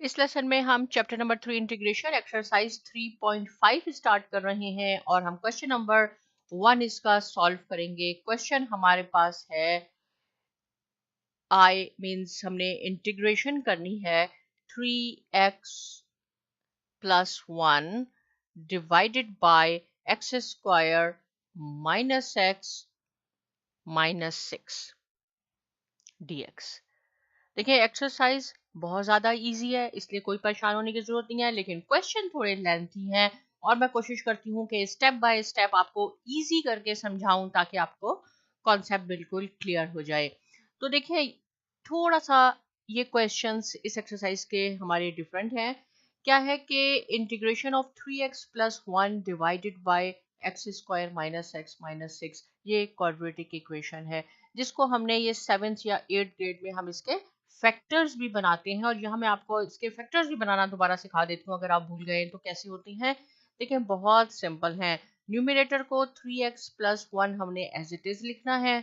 इस लेसन में हम chapter number 3 integration exercise 3.5 start कर रहे हैं और हम क्वेश्चन नंबर 1 इसका सॉल्व करेंगे। क्वेश्चन हमारे पास है आई मीन्स हमने इंटीग्रेशन करनी है 3x plus 1 divided by x square minus x minus 6 dx। देखिए एक्सरसाइज बहुत ज़्यादा इजी है, इसलिए कोई परेशान होने की ज़रूरत नहीं है, लेकिन क्वेश्चन थोड़े लेंथी हैं और मैं कोशिश करती हूँ कि स्टेप बाय स्टेप आपको इजी करके समझाऊं ताकि आपको कॉन्सेप्ट बिल्कुल क्लियर हो जाए। तो देखिए थोड़ा सा ये क्वेश्चंस इस एक्सरसाइज के हमारे डिफरेंट हैं। क्या है कि integration of 3x plus 1 divided by x square minus x minus 6, ये क्वाड्रेटिक इक्वेशन है जिसको हमने ये 7th या 8th ग्रेड में हम इसके फैक्टर्स भी बनाते हैं। और यहाँ मैं आपको इसके फैक्टर्स भी बनाना दोबारा सिखा देती हूँ अगर आप भूल गए तो कैसे होती हैं। देखिए बहुत सिंपल है। न्यूमरेटर को 3x प्लस 1 हमने एज इट इज लिखना है।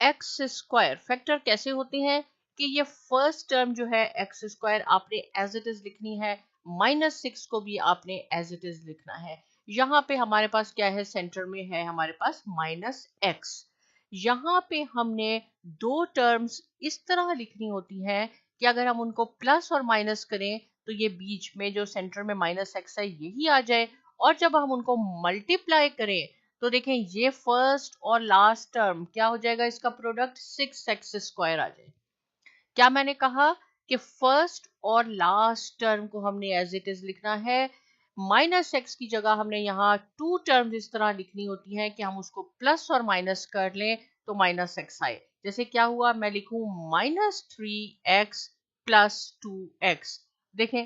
एक्स स्क्वायर फैक्टर कैसे होते हैं कि ये फर्स्ट टर्म जो है एक्स स्क्वायर आपने एज इट इज लिखनी है, माइनस 6 को भी आपने एज इट इज लिखना है। यहाँ पे हमारे पास क्या है, सेंटर में है हमारे पास माइनस एक्स। यहाँ पे हमने दो टर्म्स इस तरह लिखनी होती है कि अगर हम उनको प्लस और माइनस करें तो ये बीच में जो सेंटर में माइनस एक्स है यही आ जाए, और जब हम उनको मल्टीप्लाई करें तो देखें ये फर्स्ट और लास्ट टर्म क्या हो जाएगा, इसका प्रोडक्ट 6x स्क्वायर आ जाए। क्या मैंने कहा कि फर्स्ट और लास्ट टर्म को हमने एज इट इज लिखना है, माइनस एक्स की जगह हमने यहाँ टू टर्म्स इस तरह लिखनी होती हैं कि हम उसको प्लस और माइनस कर लें तो माइनस एक्स आए। जैसे क्या हुआ, मैं लिखूं माइनस 3x प्लस 2x। देखें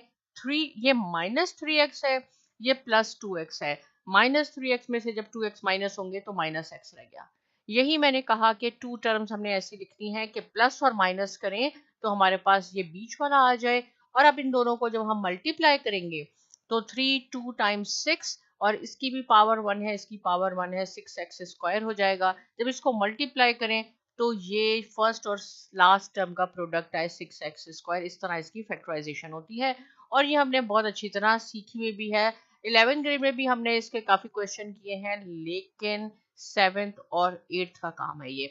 ये माइनस 3x है, ये प्लस 2x है। माइनस 3x में से जब 2x माइनस होंगे तो माइनस एक्स रह गया। यही मैंने कहा कि टू टर्म्स हमने ऐसी लिखनी है कि प्लस और माइनस करें तो हमारे पास ये बीच वाला आ जाए। और अब इन दोनों को जब हम मल्टीप्लाई करेंगे तो 3 2 टाइम्स 6 और इसकी भी पावर 1 है, इसकी पावर 1 है, 6x स्क्वायर हो जाएगा। जब इसको मल्टीप्लाई करें तो ये फर्स्ट और लास्ट टर्म का प्रोडक्ट है 6x स्क्वायर। इस तरह इसकी फैक्टराइजेशन होती है और ये हमने बहुत अच्छी तरह सीखी हुई भी है। 11th ग्रेड में भी हमने इसके काफी क्वेश्चन किए हैं, लेकिन 7th और 8th का काम है ये।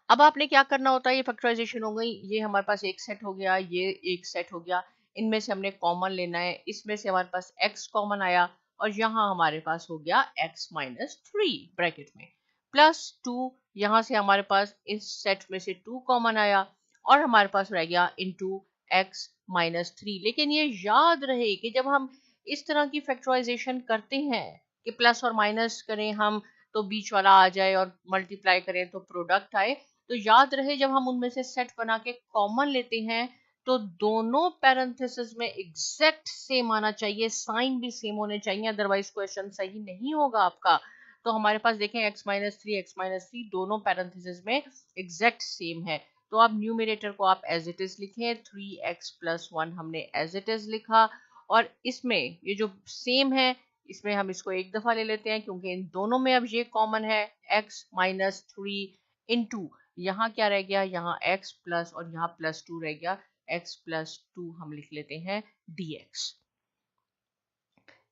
अब आपने क्या करना होता है, ये फैक्टराइजेशन हो गई, ये हमारे पास एक सेट हो गया, ये एक सेट हो गया, इनमें से हमने कॉमन लेना है, इसमें से हमारे पास x कॉमन आया और यहाँ हमारे पास हो गया x माइनस 3 ब्रैकेट में प्लस 2। यहाँ से हमारे पास इस सेट में से 2 कॉमन आया और हमारे पास रह गया इंटू x माइनस 3। लेकिन ये याद रहे कि जब हम इस तरह की फैक्टराइजेशन करते हैं कि प्लस और माइनस करें हम तो बीच वाला आ जाए और मल्टीप्लाई करें तो प्रोडक्ट आए, तो याद रहे जब हम उनमें से सेट बना के कॉमन लेते हैं तो दोनों पैरेंथेसिस में एग्जैक्ट सेम आना चाहिए, साइन भी सेम होने चाहिए, अदरवाइज क्वेश्चन सही नहीं होगा आपका। तो हमारे पास देखें x माइनस 3 x माइनस 3 दोनों पैरेंथेसिस में एग्जैक्ट सेम है। तो आप न्यूमरेटर को आप एज इट इज लिखें, 3x प्लस 1 हमने एज इट इज लिखा और इसमें ये जो सेम है इसमें हम इसको एक दफा ले लेते हैं क्योंकि इन दोनों में अब ये कॉमन है, x माइनस 3 इंटू यहाँ क्या रह गया, यहाँ x प्लस और यहाँ प्लस 2 रह गया, x प्लस 2 हम लिख लेते हैं dx।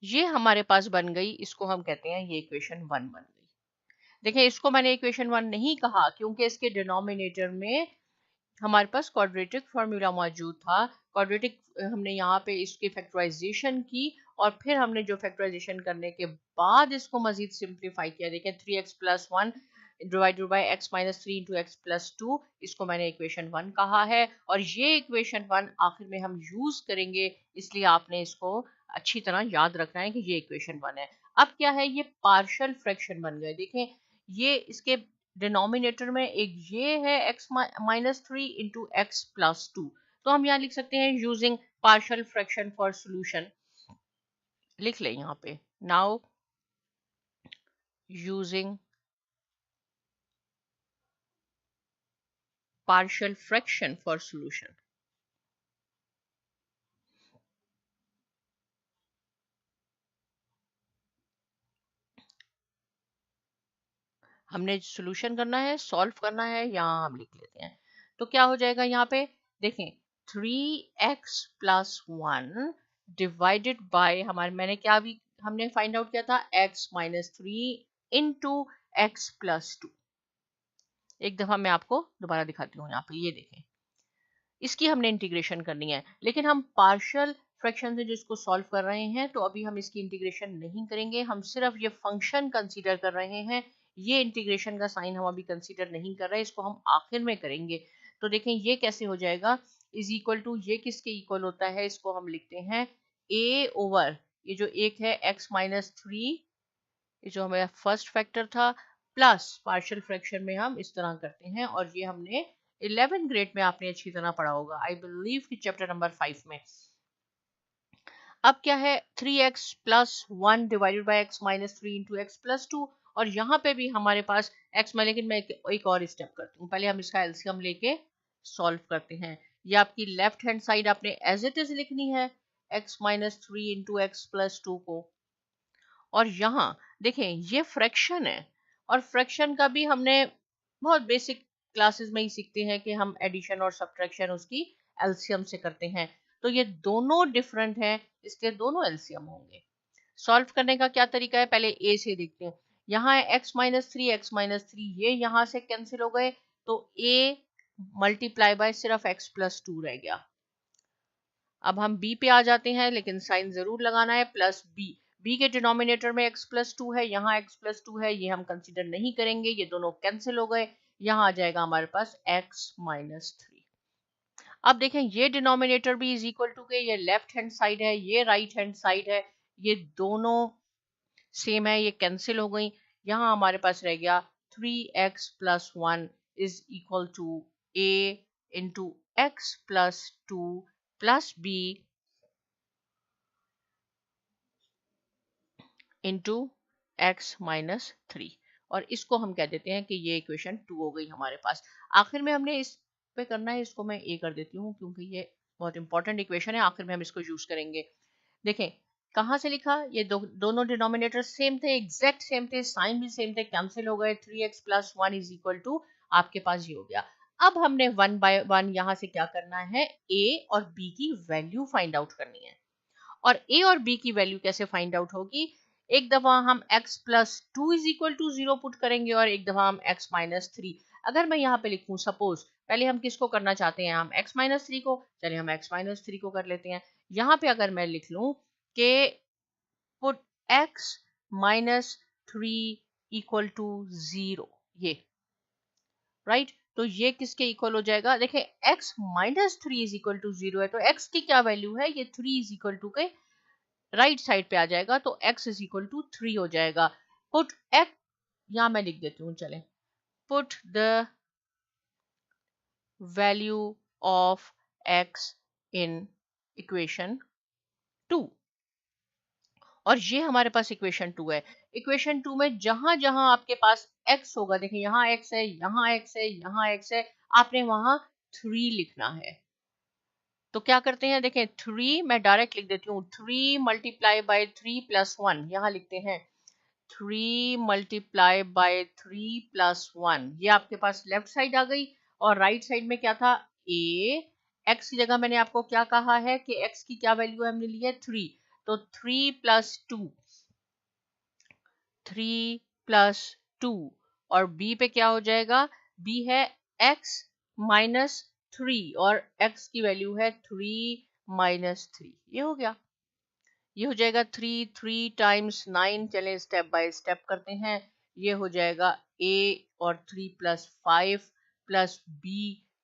ये हमारे पास बन गई, इसको हम कहते हैं ये इक्वेशन 1 बन गई। देखिए इसको मैंने इक्वेशन 1 नहीं कहा क्योंकि इसके डिनोमिनेटर में हमारे पास क्वाड्रेटिक फार्मूला मौजूद था। क्वाड्रेटिक हमने यहाँ पे इसकी फैक्टराइजेशन की और फिर हमने जो फैक्टराइजेशन करने के बाद इसको मजीद सिंप्लीफाई किया। देखें 3x plus 1 divided by x minus 3 into x plus 2, इसको मैंने इक्वेशन 1 कहा है और ये इक्वेशन 1 आखिर में हम यूज करेंगे, इसलिए आपने इसको अच्छी तरह याद रखना है कि ये इक्वेशन 1 है। अब क्या है, ये पार्शियल फ्रैक्शन बन गए। देखें ये इसके डिनोमिनेटर में एक ये है x minus 3 into x plus 2, तो हम यहाँ लिख सकते हैं using partial fraction for solution. लिख लें यहाँ पे, now using partial fraction for solution। हमने सॉल्यूशन करना है, सॉल्व करना है, यहाँ हम लिख लेते हैं। तो क्या हो जाएगा यहाँ पे, देखें 3x प्लस 1 डिवाइडेड बाय मैंने क्या अभी हमने फाइंड आउट किया था x minus 3 into x plus 2। एक दफा मैं आपको दोबारा दिखाती हूँ, यहाँ पे ये देखें, इसकी हमने इंटीग्रेशन करनी है, लेकिन हम पार्शियल फ्रैक्शन से जिसको सॉल्व कर रहे हैं, तो अभी हम इसकी इंटीग्रेशन नहीं करेंगे, हम सिर्फ ये फंक्शन कंसीडर कर रहे हैं। ये इंटीग्रेशन का साइन हम अभी कंसीडर नहीं कर रहे, इसको हम आखिर में करेंगे। तो देखें ये कैसे हो जाएगा, इज इक्वल टू, ये किसके इक्वल होता है, इसको हम लिखते हैं a ओवर ये जो एक है x माइनस 3, ये जो हमारा फर्स्ट फैक्टर था, प्लस पार्शियल फ्रैक्शन में हम इस तरह करते हैं, और ये हमने 11th ग्रेड में आपने अच्छी तरह पढ़ा होगा, आई बिलीव कि चैप्टर नंबर 5 में। अब क्या है, 3x plus 1 divided by x minus 3 into x plus 2, और यहाँ पे भी हमारे पास x में, लेकिन मैं एक और स्टेप करती हूँ, पहले हम इसका एलसीएम लेके सॉल्व करते हैं। ये आपकी लेफ्ट हैंड साइड आपने एज इट इज लिखनी है, x minus 3 into x plus 2 को, और यहाँ देखें ये फ्रैक्शन है, और फ्रैक्शन का भी हमने बहुत बेसिक क्लासेस में ही सीखते हैं कि हम एडिशन और सब्ट्रैक्शन उसकी एलसीएम से करते हैं। तो ये दोनों डिफरेंट हैं, इसके दोनों एलसीएम होंगे। सॉल्व करने का क्या तरीका है, पहले ए से देखते हैं। यहाँ है x माइनस 3, एक्स माइनस 3, ये यहाँ से कैंसिल हो गए, तो a मल्टीप्लाई बाय सिर्फ x प्लस 2 रह गया। अब हम b पे आ जाते हैं, लेकिन साइन जरूर लगाना है, प्लस b के डिनोमिनेटर में x प्लस 2 है, यहाँ x प्लस 2 है, ये हम कंसिडर नहीं करेंगे, ये दोनों कैंसिल हो गए, यहाँ आ जाएगा हमारे पास x माइनस 3। अब देखें ये डिनोमिनेटर भी इज इक्वल टू के, ये लेफ्ट हैंड साइड है, ये राइट हैंड साइड है, ये दोनों सेम है, ये कैंसिल हो गई, यहाँ हमारे पास रह गया 3x plus 1 is equal to a into x plus 2 plus b into x minus 3, और इसको हम कह देते हैं कि ये इक्वेशन 2 हो गई हमारे पास। आखिर में हमने इस पे करना है, इसको मैं a कर देती हूँ क्योंकि ये बहुत इंपॉर्टेंट इक्वेशन है, आखिर में हम इसको यूज करेंगे। देखें कहाँ से लिखा, ये दोनों डिनोमिनेटर सेम थे, एग्जैक्ट सेम थे, साइन भी सेम थे, कैंसिल हो गए, 3x plus 1 is equal to आपके पास ये हो गया। अब हमने 1 बाय 1 यहाँ से क्या करना है, a और b की वैल्यू फाइंड आउट करनी है। और a और b की वैल्यू कैसे फाइंड आउट होगी, एक दफा हम x plus 2 is equal to 0 put करेंगे, और एक दफा हम x माइनस 3। अगर मैं यहाँ पे लिखूं, सपोज पहले हम किसको करना चाहते हैं, हम x माइनस 3 को, चलिए हम x माइनस 3 को कर लेते हैं। यहाँ पे अगर मैं लिख लूं कि put x minus 3 equal to 0, ये राइट, तो ये किसके इक्वल हो जाएगा, देखिए x minus 3 is equal to 0 है, तो x की क्या वैल्यू है, ये 3 इज इक्वल टू के राइट साइड पे आ जाएगा, तो x इज इक्वल टू 3 हो जाएगा। पुट x, यहां मैं लिख देती हूँ, चले, put the value of x in equation 2, और ये हमारे पास इक्वेशन 2 है। इक्वेशन 2 में जहां जहां आपके पास x होगा, देखिए यहाँ x है, यहाँ x है, यहाँ x है, आपने वहां 3 लिखना है। तो क्या करते हैं, देखें 3 मैं डायरेक्ट लिख देती हूँ, 3 मल्टीप्लाई बाय 3 प्लस 1, यहाँ लिखते हैं 3 मल्टीप्लाई बाय 3 प्लस 1, ये आपके पास लेफ्ट साइड आ गई, और राइट साइड में क्या था, a, x की जगह मैंने आपको क्या कहा है कि x की क्या वैल्यू हमने ली है, 3, तो 3 प्लस 2, 3 प्लस 2, और b पे क्या हो जाएगा, b है x माइनस 3, और x की वैल्यू है 3 माइनस 3, ये हो गया, ये हो जाएगा 3 टाइम्स 9, चलें स्टेप बाय स्टेप करते हैं, ये हो जाएगा a और 3 प्लस 5 प्लस b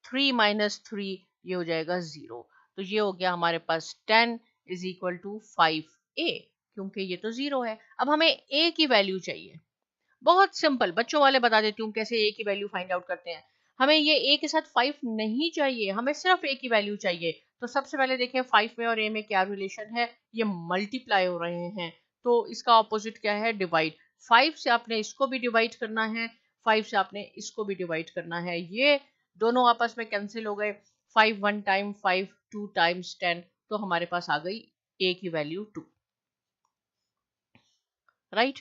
3 माइनस 3, ये हो जाएगा 0, तो ये हो गया हमारे पास 10 इज इक्वल टू 5a, क्योंकि ये तो 0 है। अब हमें a की वैल्यू चाहिए, बहुत सिंपल, बच्चों वाले बता देती हूँ कैसे a की वैल्यू फाइंड आउट करते हैं। हमें ये a के साथ 5 नहीं चाहिए, हमें सिर्फ a की वैल्यू चाहिए। तो सबसे पहले देखें 5 में और a में क्या रिलेशन है, ये मल्टीप्लाई हो रहे हैं, तो इसका ऑपोजिट क्या है, डिवाइड। 5 से आपने इसको भी डिवाइड करना है, 5 से आपने इसको भी डिवाइड करना है, ये दोनों आपस में कैंसिल हो गए, 5 1 टाइम 5 2 टाइम्स 10, तो हमारे पास आ गई a की वैल्यू 2, राइट,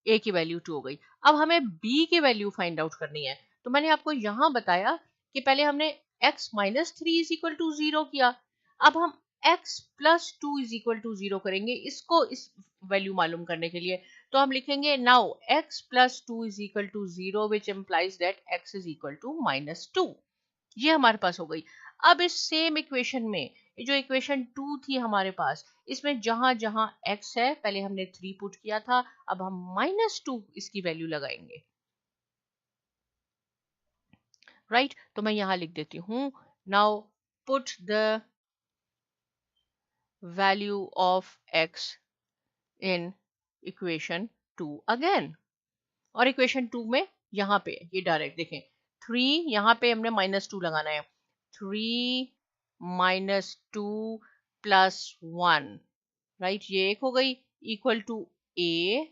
a की वैल्यू 2 हो गई। अब हमें b की वैल्यू फाइंड आउट करनी है, तो मैंने आपको यहां बताया कि पहले हमने x minus three is equal to 0 किया। अब हम x plus two is equal to 0 करेंगे इसको, इस वैल्यू मालूम करने के लिए। तो हम लिखेंगे now x plus two is equal to 0 which implies that x is equal to minus two. ये हमारे पास हो गई। अब इस सेम इक्वेशन में जो इक्वेशन 2 थी हमारे पास, इसमें जहां जहां x है पहले हमने 3 पुट किया था, अब हम माइनस टू इसकी वैल्यू लगाएंगे। राइट तो मैं यहां लिख देती हूं now put the value of x in equation 2 again. और इक्वेशन 2 में यहाँ पे ये डायरेक्ट देखें 3, यहाँ पे हमने माइनस टू लगाना है। 3 माइनस टू प्लस 1, राइट ये एक हो गई इक्वल टू a,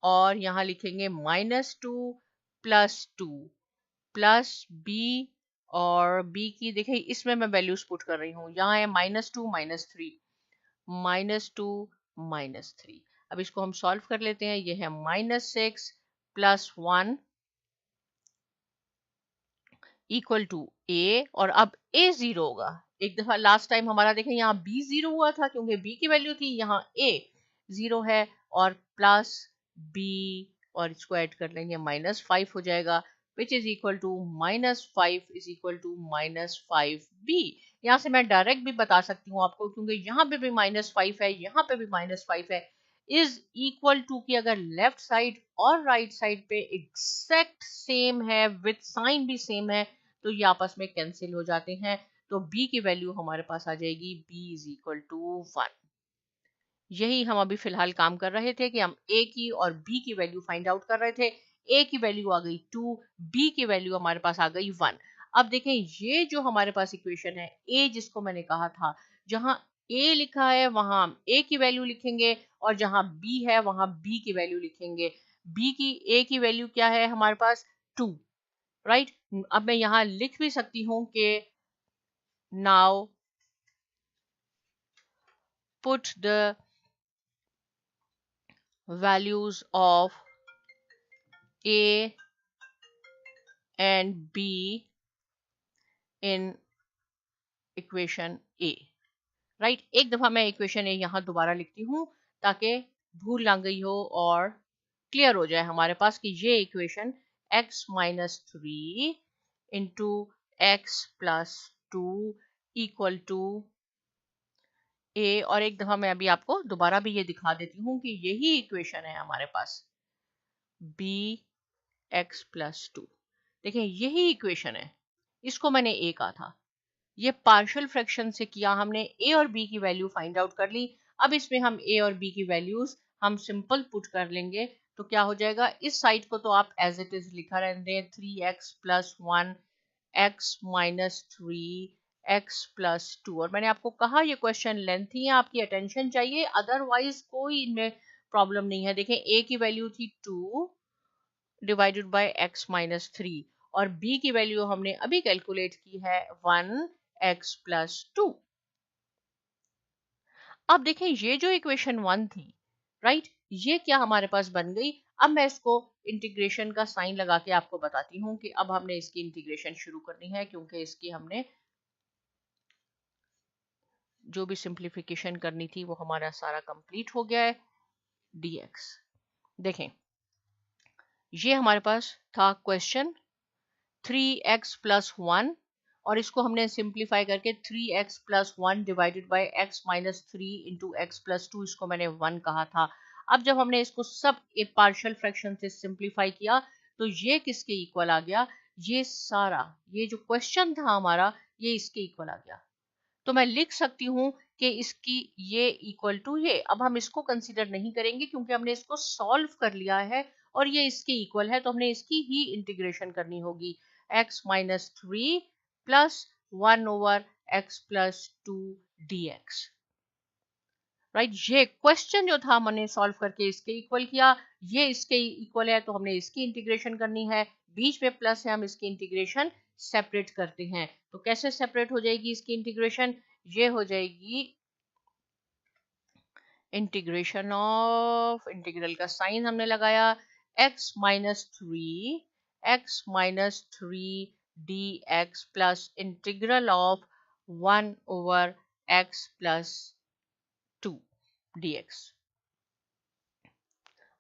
और यहाँ लिखेंगे minus two plus two plus b, और b की देखें इसमें मैं वैल्यूज पुट कर रही हूँ, यहाँ है minus two minus three, minus two minus three. अब इसको हम सॉल्व कर लेते हैं। ये है minus six plus one equal to a, और अब a जीरो होगा। एक दफा लास्ट टाइम हमारा देखें यहाँ b जीरो हुआ था क्योंकि b की वैल्यू थी, यहाँ a जीरो है, और प्लस b, और इसको ऐड कर लेंगे माइनस फाइव हो जाएगा which is equal to minus five is equal to minus five b। यहाँ से मैं डायरेक्ट भी बता सकती हूँ आपको क्योंकि यहाँ पे भी माइनस फाइव है, यहाँ पे भी माइनस फाइव है, इज इक्वल टू की अगर लेफ्ट साइड और राइट साइड पे एग्जैक्ट सेम है विथ साइन भी सेम है तो ये आपस में कैंसिल हो जाते हैं। तो b की वैल्यू हमारे पास आ जाएगी b इज इक्वल टू 1। यही हम अभी फिलहाल काम कर रहे थे कि हम a की और b की वैल्यू फाइंड आउट कर रहे थे। a की वैल्यू आ गई 2, b की वैल्यू हमारे पास आ गई 1। अब देखें ये जो हमारे पास इक्वेशन है a, जिसको मैंने कहा था जहां a लिखा है वहां हम a की वैल्यू लिखेंगे, और जहां b है वहां b की वैल्यू लिखेंगे। a की वैल्यू क्या है हमारे पास 2, राइट। अब मैं यहां लिख भी सकती हूं कि now put the values of a and b in equation a, right. एक दफा मैं इक्वेशन a यहां दोबारा लिखती हूं ताकि भूल ना गई हो और क्लियर हो जाए हमारे पास कि ये equation x minus three into x plus two equal to a। और एक दफा मैं अभी आपको दोबारा भी ये दिखा देती हूँ कि यही इक्वेशन है हमारे पास b x प्लस टू। देखें यही इक्वेशन है, इसको मैंने a कहा था। ये पार्शियल फ्रैक्शन से किया हमने, a और b की वैल्यू फाइंड आउट कर ली। अब इसमें हम a और b की वैल्यूज हम सिंपल पुट कर लेंगे तो क्या हो जाएगा, इस साइड को तो आप एज इट इज लिखा रहने दें 3x plus one x minus three x plus to. और मैंने आपको कहा ये क्वेश्चन लेंथी है, आपकी अटेंशन चाहिए, अदरवाइज कोई इनमें प्रॉब्लम नहीं है। देखें a की वैल्यू थी 2 divided by x minus three, और b की वैल्यू हमने अभी कैलकुलेट की है 1x प्लस टू। अब देखें ये जो इक्वेशन 1 थी, राइट, ये क्या हमारे पास बन गई। अब मैं इसको इंटीग्रेशन का साइन लगा के आपको बताती हूँ कि अब हमने इसकी इंटीग्रेशन शुरू करनी है क्योंकि इसकी हमने जो भी सिंप्लीफिकेशन करनी थी वो हमारा सारा कंप्लीट हो गया है। dx देखें ये हमारे पास था क्वेश्चन 3x प्लस वन, और इसको हमने सिंप्लीफाई करके 3x plus one divided by x minus three into x plus to, इसको मैंने 1 कहा था। अब जब हमने इसको सब एक पार्शियल फ्रैक्शन से सिंप्लीफाई किया तो ये किसके इक्वल आ गया, ये सारा ये जो क्वेश्चन था हमारा ये इसके इक्वल आ गया। तो मैं लिख सकती हूँ कि इसकी ये इक्वल टू ये। अब हम इसको कंसीडर नहीं करेंगे क्योंकि हमने इसको सॉल्व कर लिया है और ये इसके इक्वल है, तो हमने इसकी ही इंटीग्रेशन करनी होगी। x minus three plus one over x plus to D x, right. ये क्वेश्चन जो था हमने सॉल्व करके इसके इक्वल किया, ये इसके इक्वल है तो हमने इसकी इंटीग्रेशन करनी है। बीच में प्लस है, हम इसकी इंटीग्रेशन सेपरेट करते हैं। तो कैसे सेपरेट हो जाएगी इसकी इंटीग्रेशन, ये हो जाएगी इंटीग्रेशन ऑफ, इंटीग्रल का साइन हमने लगाया x minus three dx plus integral of 1 over x plus 2 dx।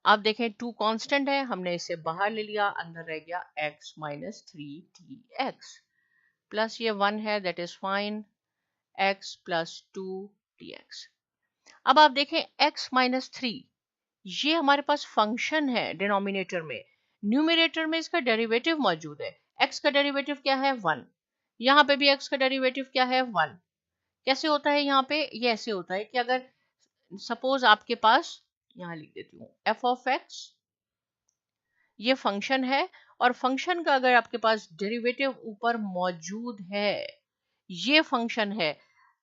अब देखें 2 कांस्टेंट है, हमने इसे बाहर ले लिया, अंदर रह गया x माइनस 3 dx प्लस ये 1 है, that is fine, x plus 2 dx। अब आप देखें x माइनस 3 ये हमारे पास फंक्शन है डिनोमिनेटर में, न्यूमरेटर में इसका डेरिवेटिव मौजूद है। x का डेरिवेटिव क्या है 1, यहाँ पे भी x का डेरिवेटिव क्या है 1। कैसे होता है यहाँ पे, ये ऐसे होता है कि अगर सपोज आपके पास, यहाँ लिख देती हूँ f ऑफ x, ये फंक्शन है और फंक्शन का अगर आपके पास डेरिवेटिव ऊपर मौजूद है, ये फंक्शन है,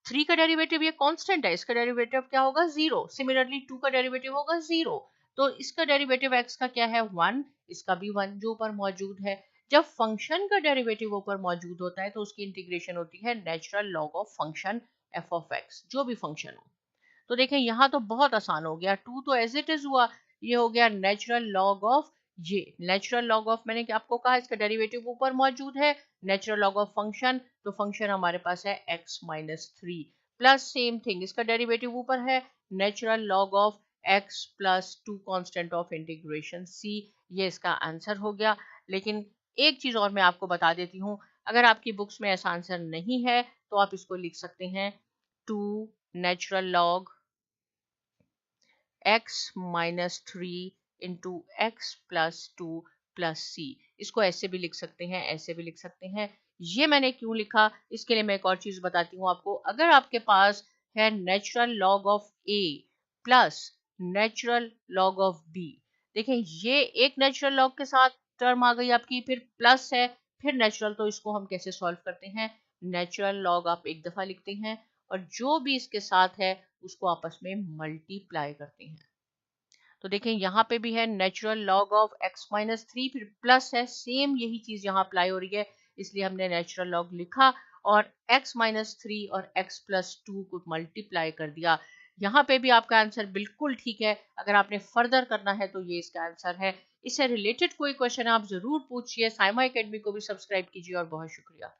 3 का डेरिवेटिव ये कांस्टेंट है, इसका डेरिवेटिव क्या होगा 0, सिमिलरली 2 का डेरिवेटिव होगा 0, तो इसका डेरिवेटिव x का क्या है 1, इसका भी 1 जो ऊपर मौजूद है। जब फंक्शन का डेरिवेटिव ऊपर मौजूद होता है तो उसकी इंटीग्रेशन होती है natural log of function f of x, जो भी फंक्शन हो। तो देखें यहाँ तो बहुत आसान हो गया, 2 तो एज इट इज हुआ, ये हो गया नेचुरल लॉग ऑफ, ये नेचुरल लॉग ऑफ, मैंने आपको कहा इसका डेरिवेटिव ऊपर मौजूद है, नेचुरल लॉग ऑफ फंक्शन, तो फंक्शन हमारे पास है x minus 3 plus same thing इसका डेरिवेटिव ऊपर है natural log of x plus 2 constant of integration c, ये इसका आंसर हो गया। लेकिन एक चीज और मैं आपको बता देती हूँ, अगर आपकी बुक्स में ऐसा आंसर नहीं है तो आप इसको लिख सकते हैं 2 natural log x minus 3 into x plus 2 plus C, इसको ऐसे भी लिख सकते हैं, ऐसे भी लिख सकते हैं। ये मैंने क्यों लिखा, इसके लिए मैं एक और चीज बताती हूँ आपको। अगर आपके पास है natural log of a plus natural log of b, देखें ये एक नेचुरल लॉग के साथ टर्म आ गई आपकी, फिर प्लस है, फिर नेचुरल, तो इसको हम कैसे सॉल्व करते हैं, नेचुरल लॉग आप एक दफा लिखते हैं और जो भी इसके साथ है उसको आपस में मल्टीप्लाई करते हैं। तो देखें यहाँ पे भी है natural log of x minus 3, फिर प्लस है, सेम यही चीज यहाँ अप्लाई हो रही है, इसलिए हमने नेचुरल लॉग लिखा और x माइनस 3 और x प्लस 2 को मल्टीप्लाई कर दिया। यहाँ पे भी आपका आंसर बिल्कुल ठीक है, अगर आपने फर्दर करना है तो ये इसका आंसर है। इससे रिलेटेड कोई क्वेश्चन आप जरूर पूछिए, साइमा एकेडमी को भी सब्सक्राइब कीजिए और बहुत शुक्रिया।